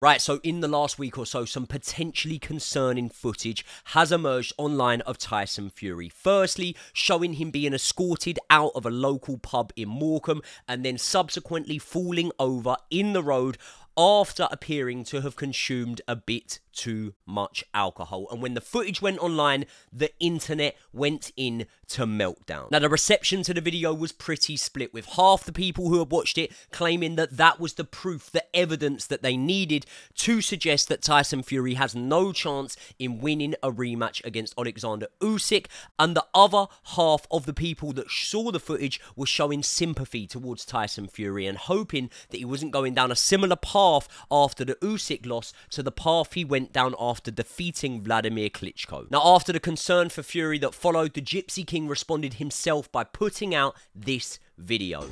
Right, so in the last week or so, some potentially concerning footage has emerged online of Tyson Fury. Firstly, showing him being escorted out of a local pub in Morecambe and then subsequently falling over in the road after appearing to have consumed a bit too much alcohol. And when the footage went online, the internet went into meltdown. Now, the reception to the video was pretty split, with half the people who had watched it claiming that that was the proof, the evidence that they needed to suggest that Tyson Fury has no chance in winning a rematch against Oleksandr Usyk, and the other half of the people that saw the footage were showing sympathy towards Tyson Fury and hoping that he wasn't going down a similar path after the Usyk loss to the path he went down after defeating Vladimir Klitschko. Now, after the concern for Fury that followed, the Gypsy King responded himself by putting out this video.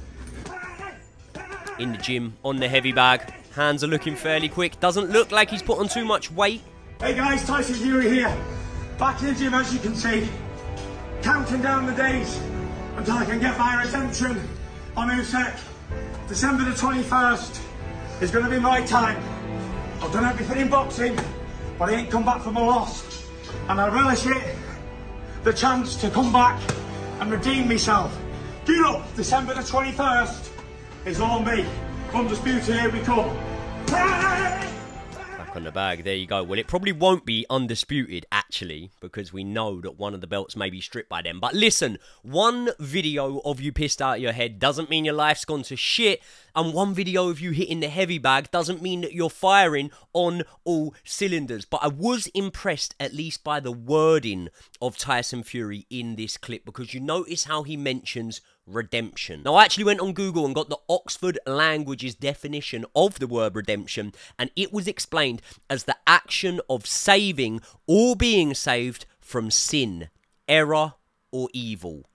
In the gym, on the heavy bag, hands are looking fairly quick, doesn't look like he's put on too much weight. Hey guys, Tyson Fury here, back in the gym as you can see, counting down the days until I can get my redemption on Usyk. December the 21st is going to be my time. I've done everything in boxing, but I ain't come back from a loss, and I relish it, the chance to come back and redeem myself. Get up, December the 21st is all me. Undisputed, here we come. Back on the bag, there you go. Well, it probably won't be undisputed, actually, because we know that one of the belts may be stripped by them. But listen, one video of you pissed out of your head doesn't mean your life's gone to shit, and one video of you hitting the heavy bag doesn't mean that you're firing on all cylinders. But I was impressed, at least by the wording of Tyson Fury in this clip, because you notice how he mentions redemption. Now, I actually went on Google and got the Oxford Languages definition of the word redemption, and it was explained as the action of saving or being saved from sin, error, or evil.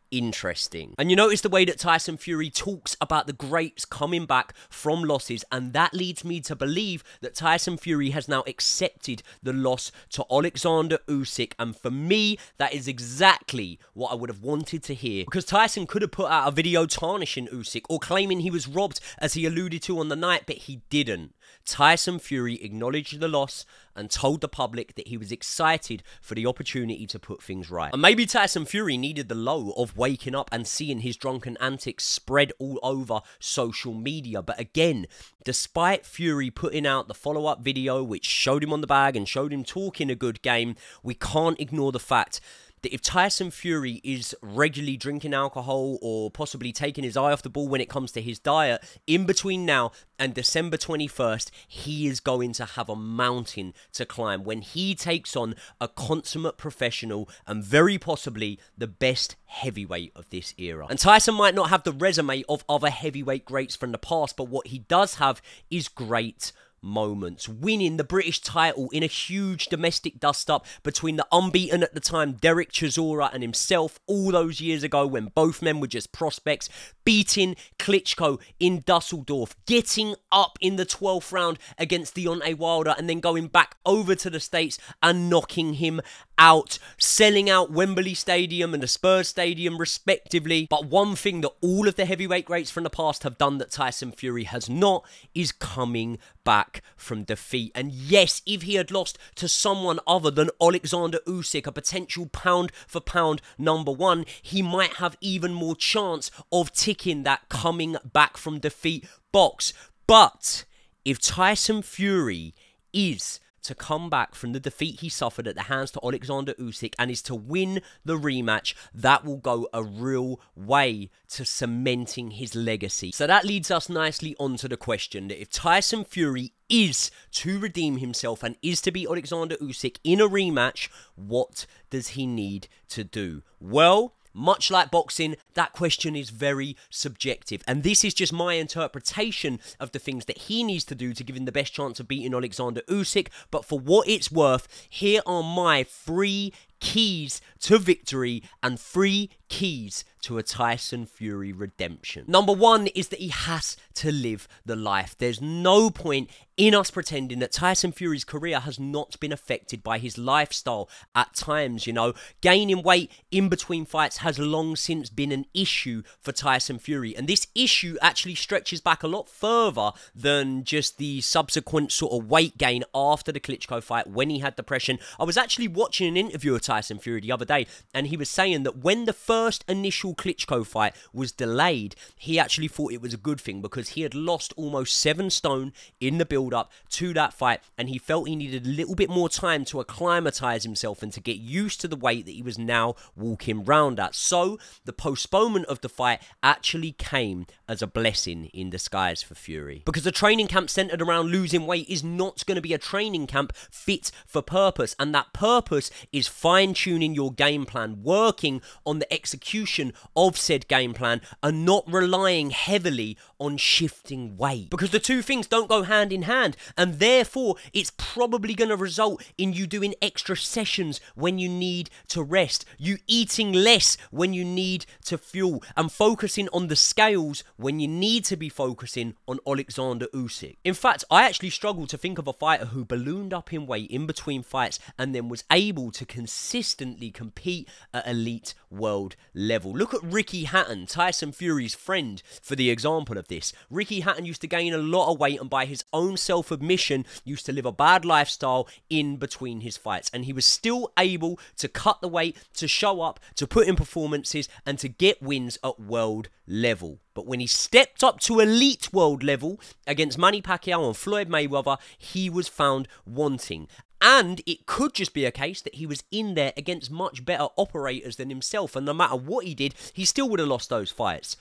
Interesting. And you notice the way that Tyson Fury talks about the greats coming back from losses, and that leads me to believe that Tyson Fury has now accepted the loss to Oleksandr Usyk, and for me, that is exactly what I would have wanted to hear, because Tyson could have put out a video tarnishing Usyk or claiming he was robbed, as he alluded to on the night, but he didn't. Tyson Fury acknowledged the loss and told the public that he was excited for the opportunity to put things right. And maybe Tyson Fury needed the low of waking up and seeing his drunken antics spread all over social media. But again, despite Fury putting out the follow-up video which showed him on the bag and showed him talking a good game, we can't ignore the fact that if Tyson Fury is regularly drinking alcohol or possibly taking his eye off the ball when it comes to his diet, in between now and December 21st, he is going to have a mountain to climb when he takes on a consummate professional and very possibly the best heavyweight of this era. And Tyson might not have the resume of other heavyweight greats from the past, but what he does have is great moments, winning the British title in a huge domestic dust-up between the unbeaten at the time Derek Chisora and himself all those years ago when both men were just prospects, beating Klitschko in Dusseldorf, getting up in the 12th round against Deontay Wilder and then going back over to the States and knocking him out, selling out Wembley Stadium and the Spurs Stadium respectively. But one thing that all of the heavyweight greats from the past have done that Tyson Fury has not is coming back from defeat. And yes, if he had lost to someone other than Oleksandr Usyk, a potential pound for pound #1, he might have even more chance of ticking that coming back from defeat box. But if Tyson Fury is to come back from the defeat he suffered at the hands to Oleksandr Usyk and is to win the rematch, that will go a real way to cementing his legacy. So that leads us nicely onto the question that if Tyson Fury is to redeem himself and is to beat Oleksandr Usyk in a rematch, what does he need to do? Well, much like boxing, that question is very subjective. And this is just my interpretation of the things that he needs to do to give him the best chance of beating Oleksandr Usyk. But for what it's worth, here are my 3 keys to victory and 3 keys to a Tyson Fury redemption. Number one is that he has to live the life. There's no point in us pretending that Tyson Fury's career has not been affected by his lifestyle at times, you know. Gaining weight in between fights has long since been an issue for Tyson Fury, and this issue actually stretches back a lot further than just the subsequent sort of weight gain after the Klitschko fight when he had depression. I was actually watching an interview of Tyson Fury the other day, and he was saying that when the first initial Klitschko fight was delayed, he actually thought it was a good thing because he had lost almost 7 stone in the build-up to that fight, and he felt he needed a little bit more time to acclimatize himself and to get used to the weight that he was now walking round at. So the postponement of the fight actually came as a blessing in disguise for Fury, because the training camp centered around losing weight is not going to be a training camp fit for purpose, and that purpose is fine-tuning your game plan, working on the execution of said game plan, and not relying heavily on shifting weight, because the two things don't go hand in hand, and therefore it's probably going to result in you doing extra sessions when you need to rest, you eating less when you need to fuel, and focusing on the scales when you need to be focusing on Oleksandr Usyk. In fact, I actually struggle to think of a fighter who ballooned up in weight in between fights and then was able to consistently compete at elite world level. Look at Ricky Hatton, Tyson Fury's friend, for the example of this. Ricky Hatton used to gain a lot of weight and by his own self-admission used to live a bad lifestyle in between his fights, and he was still able to cut the weight, to show up, to put in performances and to get wins at world level. But when he stepped up to elite world level against Manny Pacquiao and Floyd Mayweather, he was found wanting. And it could just be a case that he was in there against much better operators than himself, and no matter what he did, he still would have lost those fights.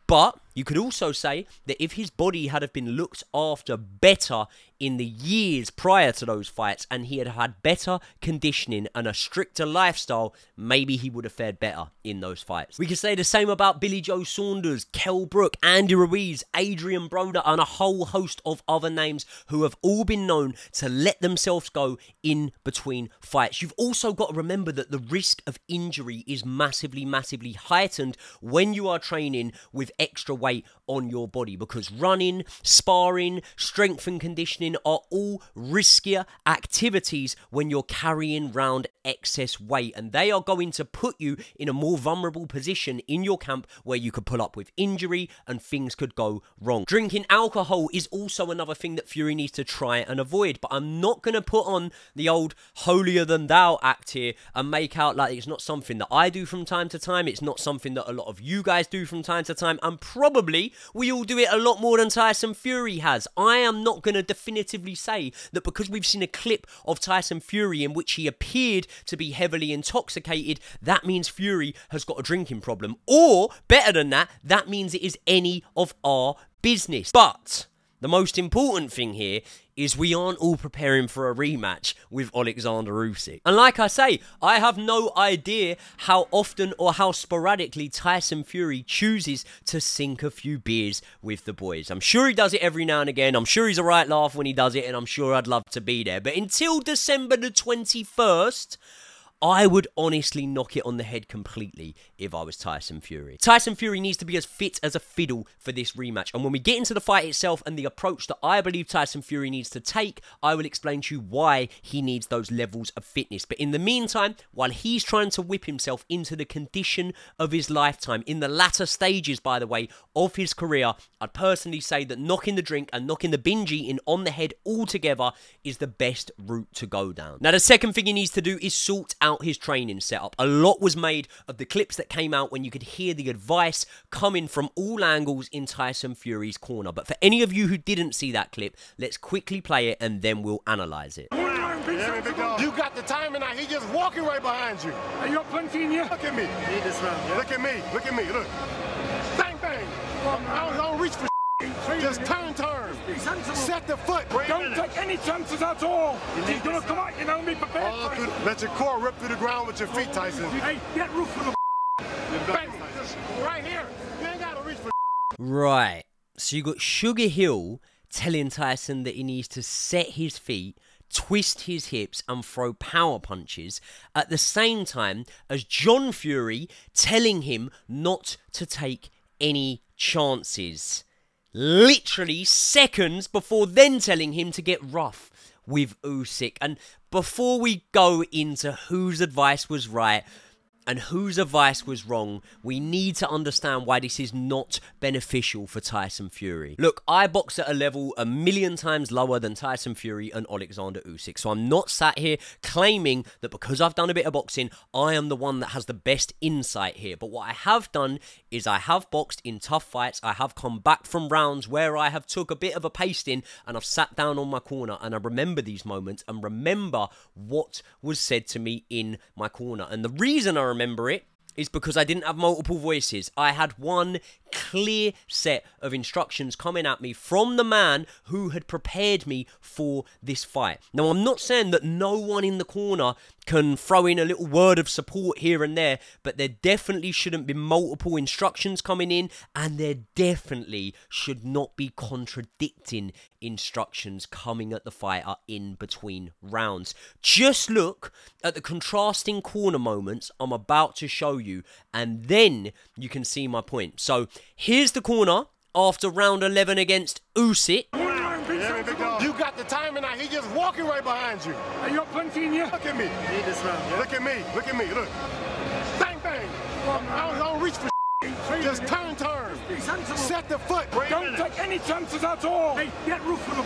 But you could also say that if his body had have been looked after better in the years prior to those fights, and he had had better conditioning and a stricter lifestyle, maybe he would have fared better in those fights. We could say the same about Billy Joe Saunders, Kell Brook, Andy Ruiz, Adrian Broder, and a whole host of other names who have all been known to let themselves go in between fights. You've also got to remember that the risk of injury is massively, massively heightened when you are training with extra weight on your body, because running, sparring, strength and conditioning are all riskier activities when you're carrying around excess weight, and they are going to put you in a more vulnerable position in your camp where you could pull up with injury and things could go wrong. Drinking alcohol is also another thing that Fury needs to try and avoid, but I'm not going to put on the old holier than thou act here and make out like it's not something that I do from time to time, it's not something that a lot of you guys do from time to time, and probably we all do it a lot more than Tyson Fury has. I am not going to definitively say that because we've seen a clip of Tyson Fury in which he appeared to be heavily intoxicated, that means Fury has got a drinking problem. Or, better than that, that means it is any of our business. But the most important thing here is we aren't all preparing for a rematch with Oleksandr Usyk. And like I say, I have no idea how often or how sporadically Tyson Fury chooses to sink a few beers with the boys. I'm sure he does it every now and again. I'm sure he's a right laugh when he does it, and I'm sure I'd love to be there. But until December the 21st, I would honestly knock it on the head completely if I was Tyson Fury. Tyson Fury needs to be as fit as a fiddle for this rematch. And when we get into the fight itself and the approach that I believe Tyson Fury needs to take, I will explain to you why he needs those levels of fitness. But in the meantime, while he's trying to whip himself into the condition of his lifetime, in the latter stages, by the way, of his career, I'd personally say that knocking the drink and knocking the binge eating on the head altogether is the best route to go down. Now, the second thing he needs to do is sort out his training setup. A lot was made of the clips that came out when you could hear the advice coming from all angles in Tyson Fury's corner. But for any of you who didn't see that clip, let's quickly play it and then we'll analyze it. You got the timing out. He's just walking right behind you. Are you got plenty in you? Look at me. Look at me. Look at me. Look. Bang, bang. I don't reach for just turn. Set the foot. Don't take any chances at all. You're going to come out, you know, be prepared for it. Let your core rip through the ground with your feet, Tyson. Hey, get roof for the bang. Just right here. You ain't got to reach for Right. So you got Sugar Hill telling Tyson that he needs to set his feet, twist his hips and throw power punches at the same time as John Fury telling him not to take any chances. Literally seconds before then telling him to get rough with Usyk. And before we go into whose advice was right and whose advice was wrong, we need to understand why this is not beneficial for Tyson Fury. Look, I box at a level a million times lower than Tyson Fury and Oleksandr Usyk, so I'm not sat here claiming that because I've done a bit of boxing, I am the one that has the best insight here. But what I have done is I have boxed in tough fights. I have come back from rounds where I have took a bit of a pasting and I've sat down on my corner and I remember these moments and remember what was said to me in my corner. And the reason I remember it is because I didn't have multiple voices. I had one clear set of instructions coming at me from the man who had prepared me for this fight. Now, I'm not saying that no one in the corner can throw in a little word of support here and there, but there definitely shouldn't be multiple instructions coming in, and there definitely should not be contradicting instructions coming at the fighter in between rounds. Just look at the contrasting corner moments I'm about to show you, and then you can see my point. So here's the corner after round 11 against Usyk. You got the timing now. He just walking right behind you. Are you got plenty in you? Look at me. Look at me. Look at me. Look. Bang, bang. I don't reach for just turn. Set the foot. Don't take any chances at all. Hey, get rough for the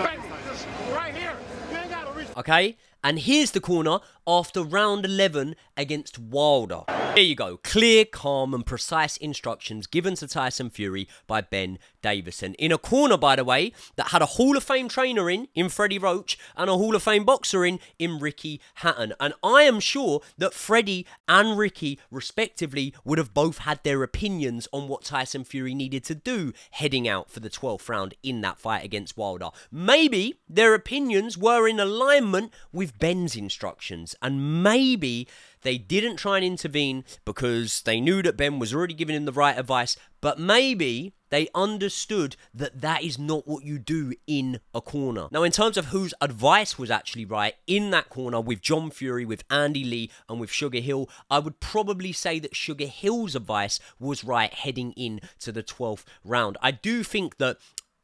Bang. Just right here. You ain't got to reach. Okay, and here's the corner after round 11 against Wilder. There you go. Clear, calm, and precise instructions given to Tyson Fury by Ben Davison. In a corner, by the way, that had a Hall of Fame trainer in Freddie Roach, and a Hall of Fame boxer in Ricky Hatton. And I am sure that Freddie and Ricky, respectively, would have both had their opinions on what Tyson Fury needed to do heading out for the 12th round in that fight against Wilder. Maybe their opinions were in alignment with Ben's instructions, and maybe they didn't try and intervene because they knew that Ben was already giving him the right advice, but maybe they understood that that is not what you do in a corner. Now, in terms of whose advice was actually right in that corner with John Fury, with Andy Lee, and with Sugar Hill, I would probably say that Sugar Hill's advice was right heading in to the 12th round. I do think that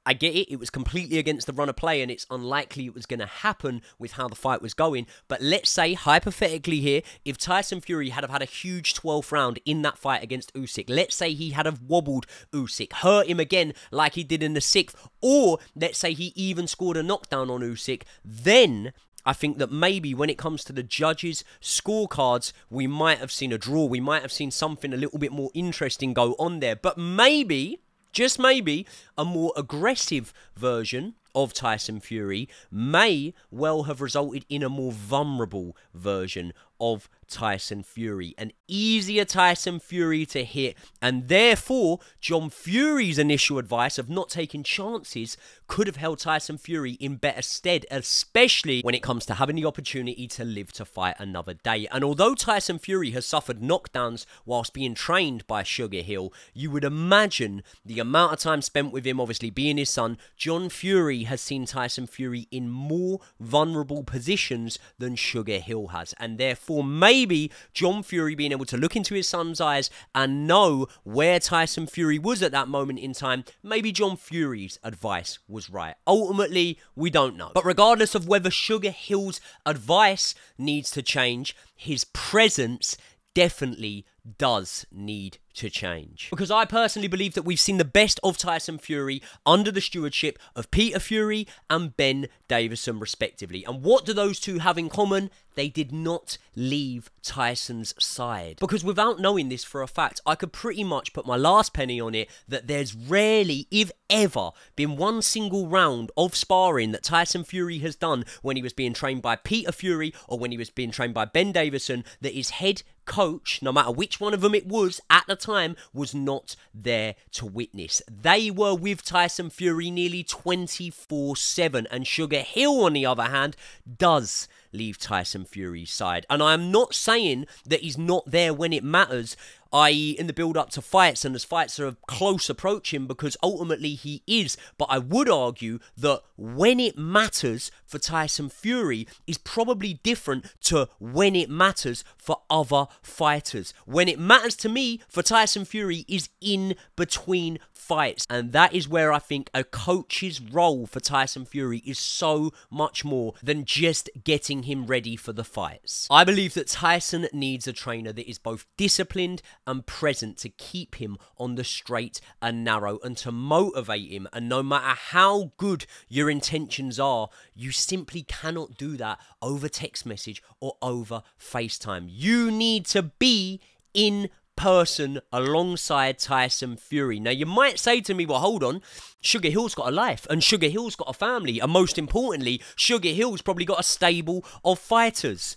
I get it, it was completely against the run of play and it's unlikely it was going to happen with how the fight was going. But let's say, hypothetically here, if Tyson Fury had have had a huge 12th round in that fight against Usyk, let's say he had have wobbled Usyk, hurt him again like he did in the 6th, or let's say he even scored a knockdown on Usyk, then I think that maybe when it comes to the judges' scorecards, we might have seen a draw. We might have seen something a little bit more interesting go on there. But maybe, just maybe, a more aggressive version of Tyson Fury may well have resulted in a more vulnerable version of Tyson Fury. An easier Tyson Fury to hit, and therefore John Fury's initial advice of not taking chances could have held Tyson Fury in better stead, especially when it comes to having the opportunity to live to fight another day. And although Tyson Fury has suffered knockdowns whilst being trained by Sugar Hill, you would imagine the amount of time spent with him, obviously being his son, John Fury has seen Tyson Fury in more vulnerable positions than Sugar Hill has, and therefore maybe John Fury being able to look into his son's eyes and know where Tyson Fury was at that moment in time, maybe John Fury's advice was right. Ultimately, we don't know. But regardless of whether Sugar Hill's advice needs to change, his presence definitely does need to change. Because I personally believe that we've seen the best of Tyson Fury under the stewardship of Peter Fury and Ben Davison, respectively. And what do those two have in common? They did not leave Tyson's side. Because without knowing this for a fact, I could pretty much put my last penny on it that there's rarely, if ever, been one single round of sparring that Tyson Fury has done when he was being trained by Peter Fury or when he was being trained by Ben Davison that his head coach, no matter which one of them it was at the time, was not there to witness. They were with Tyson Fury nearly 24/7, and Sugar Hill, on the other hand, does leave Tyson Fury's side. And I'm not saying that he's not there when it matters. i.e. in the build-up to fights and as fights are close approaching, because ultimately he is. But I would argue that when it matters for Tyson Fury is probably different to when it matters for other fighters. When it matters to me for Tyson Fury is in between fights, and that is where I think a coach's role for Tyson Fury is so much more than just getting him ready for the fights. I believe that Tyson needs a trainer that is both disciplined and present to keep him on the straight and narrow and to motivate him, and no matter how good your intentions are, you simply cannot do that over text message or over FaceTime. You need to be in person alongside Tyson Fury. Now, you might say to me, well, hold on, Sugar Hill's got a life, and Sugar Hill's got a family, and most importantly, Sugar Hill's probably got a stable of fighters.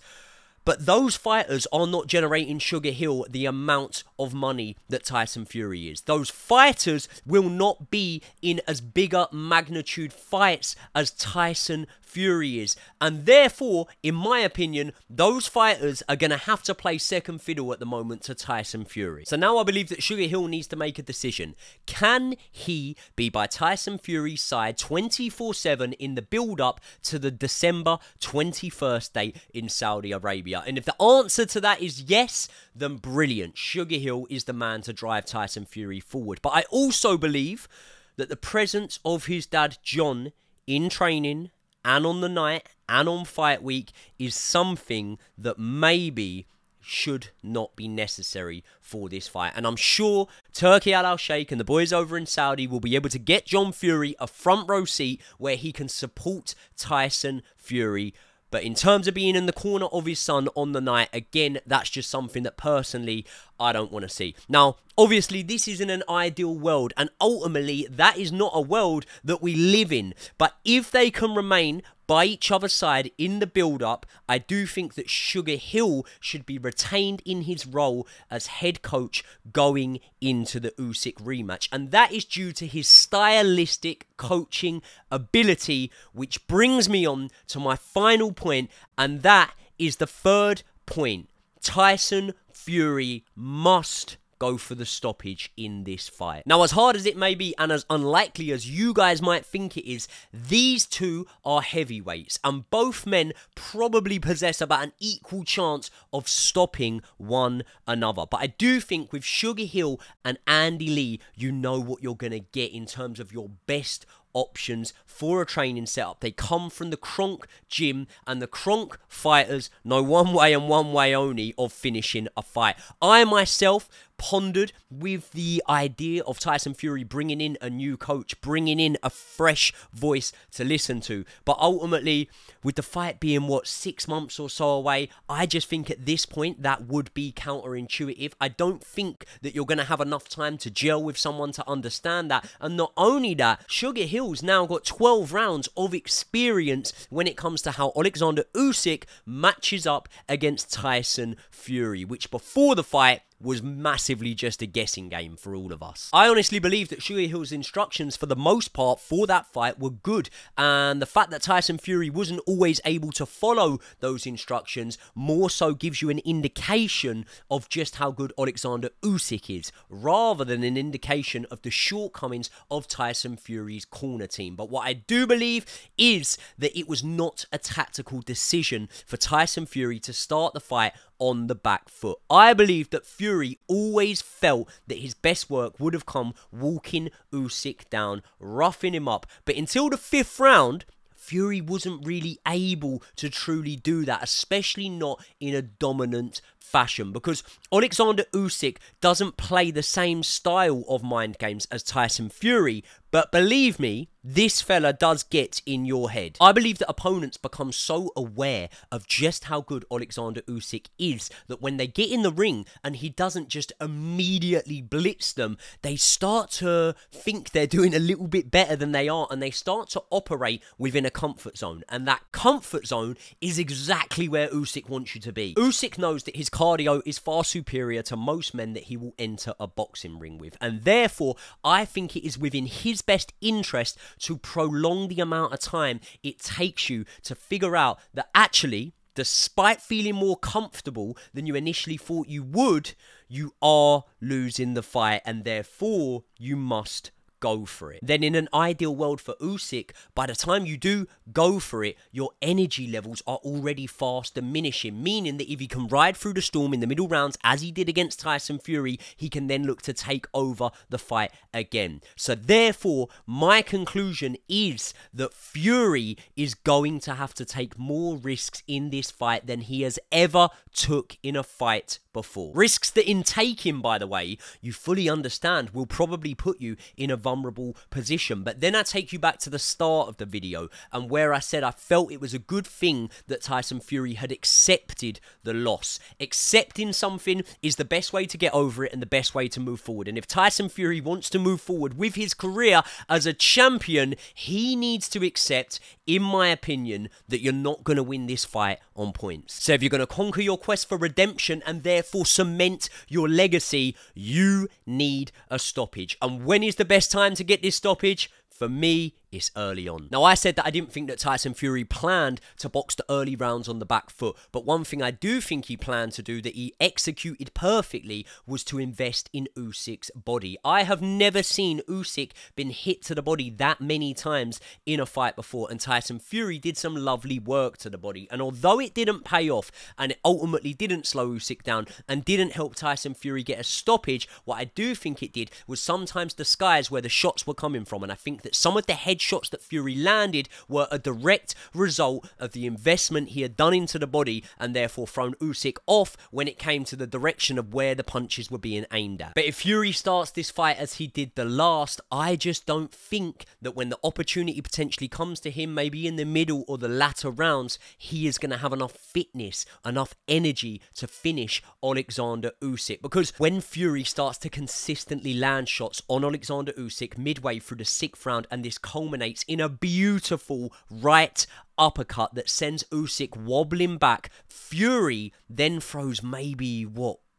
But those fighters are not generating Sugar Hill the amount of money that Tyson Fury is. Those fighters will not be in as bigger magnitude fights as Tyson Fury is. And therefore, in my opinion, those fighters are going to have to play second fiddle at the moment to Tyson Fury. So now I believe that Sugar Hill needs to make a decision. Can he be by Tyson Fury's side 24/7 in the build-up to the December 21st date in Saudi Arabia? And if the answer to that is yes, then brilliant. Sugar Hill is the man to drive Tyson Fury forward. But I also believe that the presence of his dad, John, in training and on the night and on fight week is something that maybe should not be necessary for this fight. And I'm sure Turki Al-Sheikh and the boys over in Saudi will be able to get John Fury a front row seat where he can support Tyson Fury. But in terms of being in the corner of his son on the night, again, that's just something that personally I don't want to see. Now, obviously, this isn't an ideal world, and ultimately, that is not a world that we live in. But if they can remain by each other's side in the build-up, I do think that Sugar Hill should be retained in his role as head coach going into the Usyk rematch. And that is due to his stylistic coaching ability, which brings me on to my final point, and that is the third point. Tyson Fury must go for the stoppage in this fight. Now, as hard as it may be and as unlikely as you guys might think it is, these two are heavyweights, and both men probably possess about an equal chance of stopping one another. But I do think with Sugar Hill and Andy Lee, you know what you're going to get in terms of your best options for a training setup. They come from the Kronk gym, and the Kronk fighters know one way and one way only of finishing a fight. I myself pondered with the idea of Tyson Fury bringing in a new coach, bringing in a fresh voice to listen to. But ultimately, with the fight being, what, 6 months or so away, I just think at this point that would be counterintuitive. I don't think that you're going to have enough time to gel with someone to understand that. And not only that, Sugar Hill's now got 12 rounds of experience when it comes to how Oleksandr Usyk matches up against Tyson Fury, which before the fight was massively just a guessing game for all of us. I honestly believe that Sugar Hill's instructions for the most part for that fight were good, and the fact that Tyson Fury wasn't always able to follow those instructions more so gives you an indication of just how good Oleksandr Usyk is, rather than an indication of the shortcomings of Tyson Fury's corner team. But what I do believe is that it was not a tactical decision for Tyson Fury to start the fight on the back foot. I believe that Fury always felt that his best work would have come walking Usyk down, roughing him up. But until the 5th round, Fury wasn't really able to truly do that, especially not in a dominant fashion, because Oleksandr Usyk doesn't play the same style of mind games as Tyson Fury. But believe me, this fella does get in your head. I believe that opponents become so aware of just how good Oleksandr Usyk is that when they get in the ring and he doesn't just immediately blitz them, they start to think they're doing a little bit better than they are, and they start to operate within a comfort zone. And that comfort zone is exactly where Usyk wants you to be. Usyk knows that his cardio is far superior to most men that he will enter a boxing ring with, and therefore I think it is within his best interest to prolong the amount of time it takes you to figure out that actually despite feeling more comfortable than you initially thought you would, you are losing the fight, and therefore you must go for it. Then in an ideal world for Usyk, by the time you do go for it, your energy levels are already fast diminishing, meaning that if he can ride through the storm in the middle rounds, as he did against Tyson Fury, he can then look to take over the fight again. So therefore, my conclusion is that Fury is going to have to take more risks in this fight than he has ever took in a fight before. Risks that in taking, by the way, you fully understand will probably put you in a vulnerable position. But then I take you back to the start of the video and where I said I felt it was a good thing that Tyson Fury had accepted the loss. Accepting something is the best way to get over it and the best way to move forward. And if Tyson Fury wants to move forward with his career as a champion, he needs to accept, in my opinion, that you're not going to win this fight on points. So if you're going to conquer your quest for redemption and therefore cement your legacy, you need a stoppage. And when is the best time to get this stoppage? For me, it's early on. Now, I said that I didn't think that Tyson Fury planned to box the early rounds on the back foot, but one thing I do think he planned to do that he executed perfectly was to invest in Usyk's body. I have never seen Usyk been hit to the body that many times in a fight before, and Tyson Fury did some lovely work to the body. And although it didn't pay off, and it ultimately didn't slow Usyk down, and didn't help Tyson Fury get a stoppage, what I do think it did was sometimes disguise where the shots were coming from, and I think that some of the headshots that Fury landed were a direct result of the investment he had done into the body, and therefore thrown Usyk off when it came to the direction of where the punches were being aimed at. But if Fury starts this fight as he did the last, I just don't think that when the opportunity potentially comes to him, maybe in the middle or the latter rounds, he is going to have enough fitness, enough energy to finish Oleksandr Usyk. Because when Fury starts to consistently land shots on Oleksandr Usyk midway through the 6th round, and this culminates in a beautiful right uppercut that sends Usyk wobbling back, Fury then throws maybe,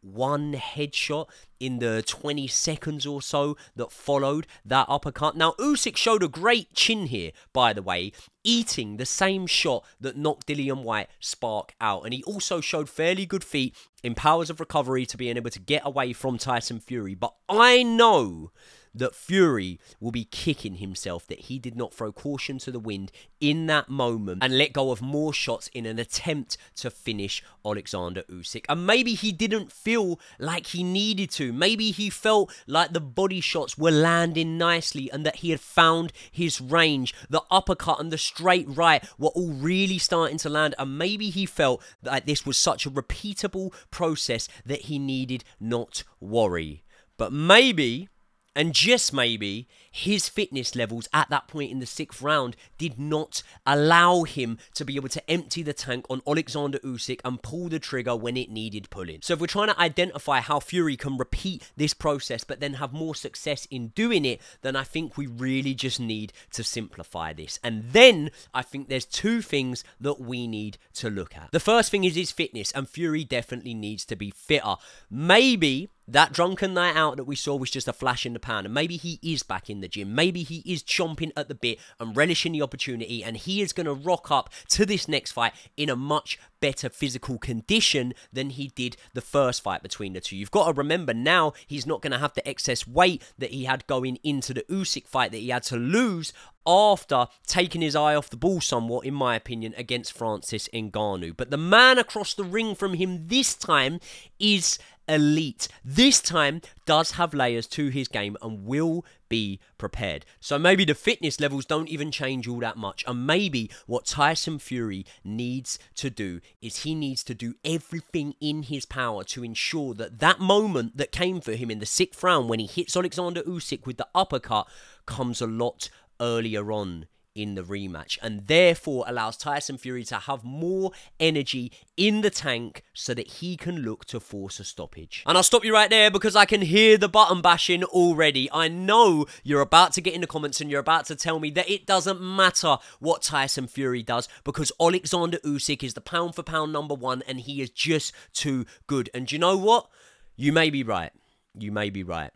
one headshot in the 20 seconds or so that followed that uppercut. Now, Usyk showed a great chin here, by the way, eating the same shot that knocked Dillian Whyte spark out. And he also showed fairly good feet in powers of recovery to being able to get away from Tyson Fury. But I know that Fury will be kicking himself that he did not throw caution to the wind in that moment and let go of more shots in an attempt to finish Oleksandr Usyk. And maybe he didn't feel like he needed to. Maybe he felt like the body shots were landing nicely and that he had found his range. The uppercut and the straight right were all really starting to land, and maybe he felt that this was such a repeatable process that he needed not worry. But maybe, and just maybe, his fitness levels at that point in the 6th round did not allow him to be able to empty the tank on Oleksandr Usyk and pull the trigger when it needed pulling. So if we're trying to identify how Fury can repeat this process but then have more success in doing it, then I think we really just need to simplify this. And then I think there's two things that we need to look at. The first thing is his fitness, and Fury definitely needs to be fitter. Maybe that drunken night out that we saw was just a flash in the pan, and maybe he is back in the gym. Maybe he is chomping at the bit and relishing the opportunity, and he is going to rock up to this next fight in a much better physical condition than he did the first fight between the two. You've got to remember now he's not going to have the excess weight that he had going into the Usyk fight that he had to lose after taking his eye off the ball somewhat, in my opinion, against Francis Ngannou. But the man across the ring from him this time is elite. This time does have layers to his game and will be prepared. So maybe the fitness levels don't even change all that much, and maybe what Tyson Fury needs to do is he needs to do everything in his power to ensure that that moment that came for him in the 6th round when he hits Oleksandr Usyk with the uppercut comes a lot earlier on in the rematch, and therefore allows Tyson Fury to have more energy in the tank so that he can look to force a stoppage. And I'll stop you right there because I can hear the button bashing already. I know you're about to get in the comments and you're about to tell me that it doesn't matter what Tyson Fury does because Oleksandr Usyk is the pound for pound #1 and he is just too good. And do you know what? You may be right. You may be right.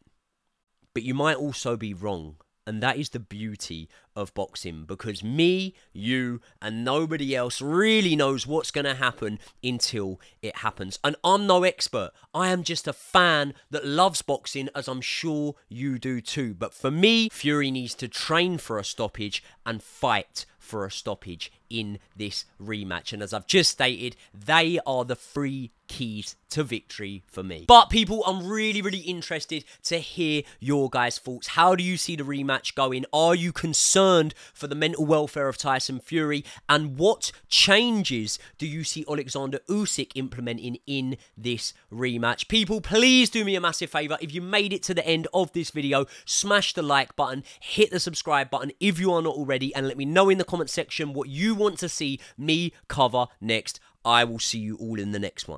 But you might also be wrong. And that is the beauty of boxing, because me, you, and nobody else really knows what's going to happen until it happens. And I'm no expert. I am just a fan that loves boxing, as I'm sure you do too. But for me, Fury needs to train for a stoppage and fight for a stoppage in this rematch. And as I've just stated, they are the 3 keys to victory for me. But people, I'm really interested to hear your guys' thoughts. How do you see the rematch going? Are you concerned for the mental welfare of Tyson Fury? And what changes do you see Oleksandr Usyk implementing in this rematch? People, please do me a massive favor. If you made it to the end of this video, smash the like button, hit the subscribe button if you are not already, and let me know in the comment section what you want to see me cover next. I will see you all in the next one.